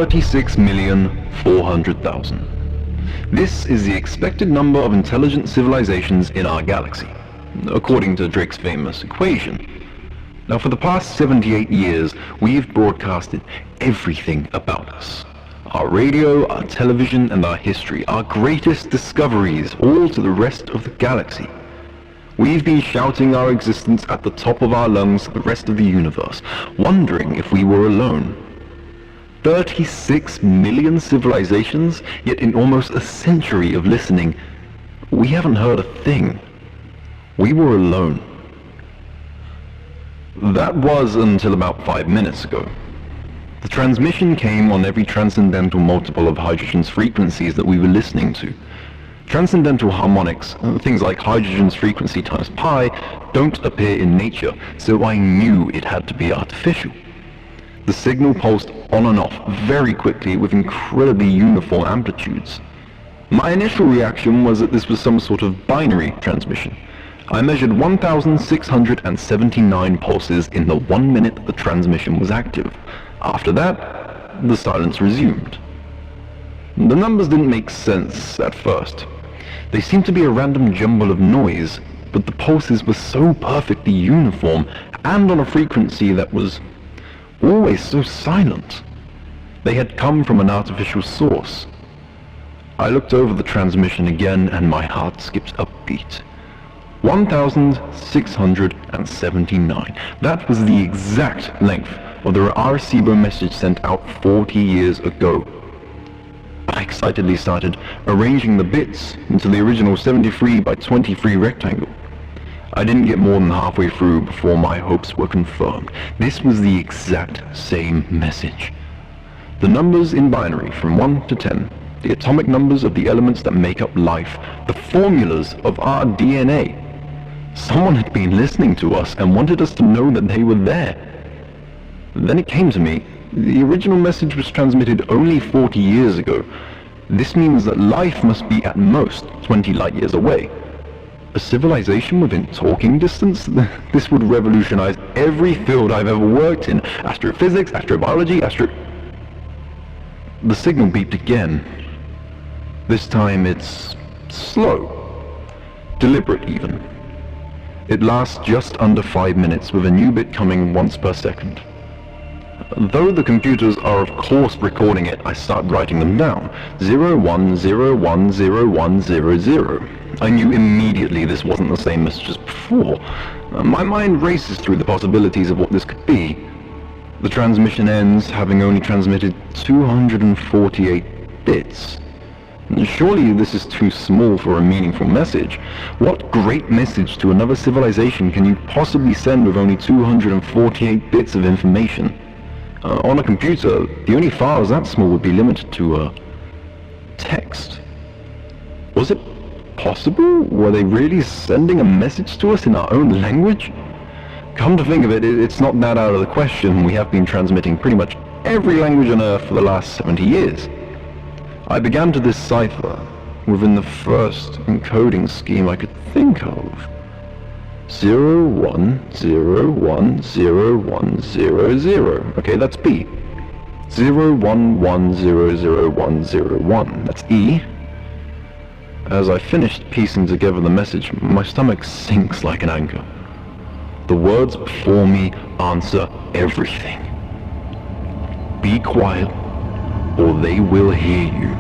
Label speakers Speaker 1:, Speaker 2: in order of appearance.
Speaker 1: 36,400,000. This is the expected number of intelligent civilizations in our galaxy, according to Drake's famous equation. Now, for the past 78 years, we've broadcasted everything about us. Our radio, our television, and our history, our greatest discoveries, all to the rest of the galaxy. We've been shouting our existence at the top of our lungs to the rest of the universe, wondering if we were alone. 36 million civilizations, yet in almost a century of listening, we haven't heard a thing. We were alone. That was until about 5 minutes ago. The transmission came on every transcendental multiple of hydrogen's frequencies that we were listening to. Transcendental harmonics, things like hydrogen's frequency times pi, don't appear in nature, so I knew it had to be artificial. The signal pulsed on and off very quickly with incredibly uniform amplitudes. My initial reaction was that this was some sort of binary transmission. I measured 1,679 pulses in the 1 minute that the transmission was active. After that, the silence resumed. The numbers didn't make sense at first. They seemed to be a random jumble of noise, but the pulses were so perfectly uniform and on a frequency that was always so silent. They had come from an artificial source. I looked over the transmission again and my heart skipped a beat. 1,679. That was the exact length of the Arecibo message sent out 40 years ago. I excitedly started arranging the bits into the original 73 by 23 rectangle. I didn't get more than halfway through before my hopes were confirmed. This was the exact same message. The numbers in binary from 1 to 10, the atomic numbers of the elements that make up life, the formulas of our DNA. Someone had been listening to us and wanted us to know that they were there. Then it came to me. The original message was transmitted only 40 years ago. This means that life must be at most 20 light years away. A civilization within talking distance? This would revolutionize every field I've ever worked in. Astrophysics, astrobiology, The signal beeped again. This time it's slow. Deliberate even. It lasts just under 5 minutes with a new bit coming once per second. Though the computers are of course recording it, I start writing them down. 01010100. I knew immediately this wasn't the same message as before. My mind races through the possibilities of what this could be. The transmission ends having only transmitted 248 bits. Surely this is too small for a meaningful message. What great message to another civilization can you possibly send with only 248 bits of information? On a computer, the only files that small would be limited to text. Was it possible? Were they really sending a message to us in our own language? Come to think of it, it's not that out of the question. We have been transmitting pretty much every language on Earth for the last 70 years. I began to decipher within the first encoding scheme I could think of. 01010100. Okay, that's B. 01100101. That's E. As I finished piecing together the message, my stomach sinks like an anchor. The words before me answer everything. Be quiet, or they will hear you.